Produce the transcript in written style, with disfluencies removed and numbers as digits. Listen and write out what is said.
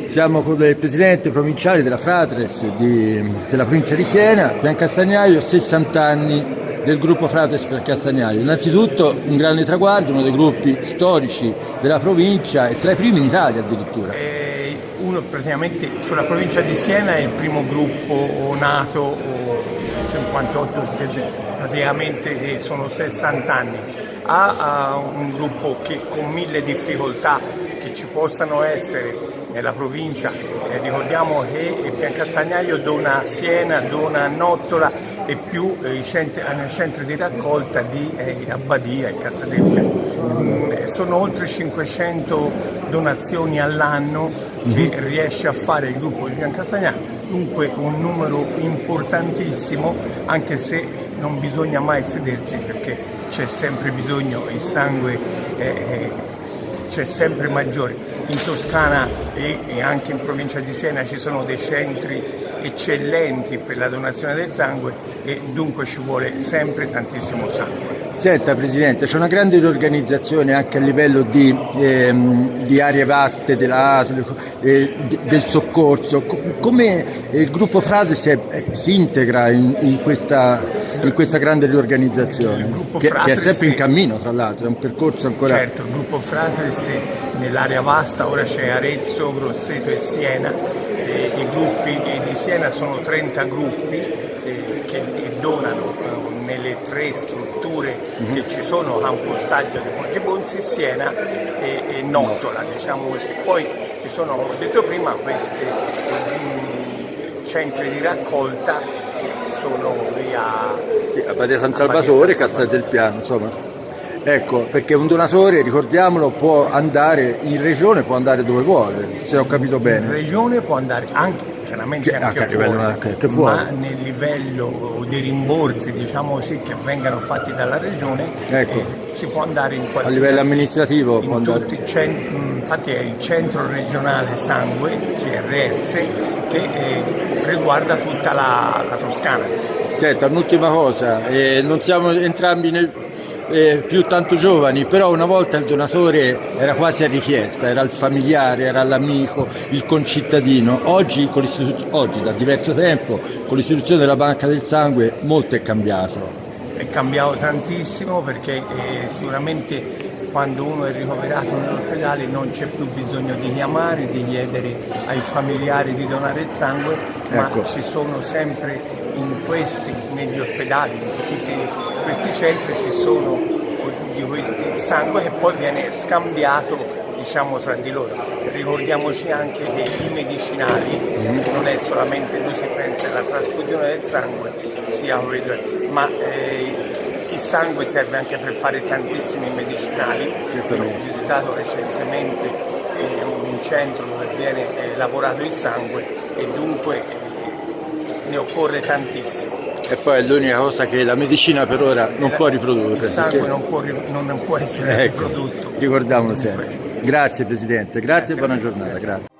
Siamo con il presidente provinciale della Fratres della provincia di Siena, Piancastagnaio, 60 anni del gruppo Fratres per Castagnaio. Innanzitutto un grande traguardo, uno dei gruppi storici della provincia e tra i primi in Italia addirittura. Uno praticamente sulla provincia di Siena è il primo gruppo nato 58, praticamente sono 60 anni. Ha un gruppo che con mille difficoltà che ci possano essere nella provincia, ricordiamo che Piancastagnaio dona Siena, dona Nottola e più nei centri di raccolta di Abbadia e Casadelpia. Sono oltre 500 donazioni all'anno che riesce a fare il gruppo di Piancastagnaio, dunque un numero importantissimo, anche se non bisogna mai sedersi perché c'è sempre bisogno, il sangue c'è sempre maggiore. In Toscana e anche in provincia di Siena ci sono dei centri eccellenti per la donazione del sangue e dunque ci vuole sempre tantissimo sangue. Senta Presidente, c'è una grande riorganizzazione anche a livello di aree vaste della ASL, del soccorso. Come il gruppo Fratres si integra in questa grande riorganizzazione? Che è sempre in cammino, tra l'altro, è un percorso ancora... Certo, il gruppo Fratres nell'area vasta, ora c'è Arezzo, Grosseto e Siena. I gruppi di Siena sono 30 gruppi che donano nelle tre strutture che ci sono, Campostaggio di Pontebonzi, Siena e Nottola, diciamo così. Poi ci sono, come ho detto prima, questi centri di raccolta che sono via Abbadia San Salvatore, Castel del Piano, insomma. Ecco, perché un donatore, ricordiamolo, può andare in regione, può andare dove vuole, se ho capito bene. In regione può andare anche, chiaramente anche fuori, ma nel livello dei rimborsi, diciamo così, che vengano fatti dalla regione, ecco, si può andare in qualsiasi... A livello amministrativo può andare... Infatti è il centro regionale sangue, CRS, che riguarda tutta la Toscana. Senta, un'ultima cosa, non siamo entrambi più tanto giovani, però una volta il donatore era quasi a richiesta, era il familiare, era l'amico, il concittadino. Oggi, da diverso tempo, con l'istituzione della Banca del Sangue, molto è cambiato. È cambiato tantissimo perché sicuramente quando uno è ricoverato nell'ospedale non c'è più bisogno di chiamare, di chiedere ai familiari di donare il sangue, ma ci sono sempre negli ospedali, in tutti questi centri ci sono di questi sangue che poi viene scambiato, diciamo, tra di loro. Ricordiamoci anche che i medicinali non è solamente, noi si pensa alla trasfusione del sangue, sia quello, ma il sangue serve anche per fare tantissimi medicinali. Ho visitato recentemente un centro dove viene lavorato il sangue e dunque ne occorre tantissimo. E poi è l'unica cosa che la medicina per ora non può riprodurre. Il sangue non può essere riprodotto. Ricordiamolo sempre. Grazie Presidente, grazie e buona giornata. Grazie.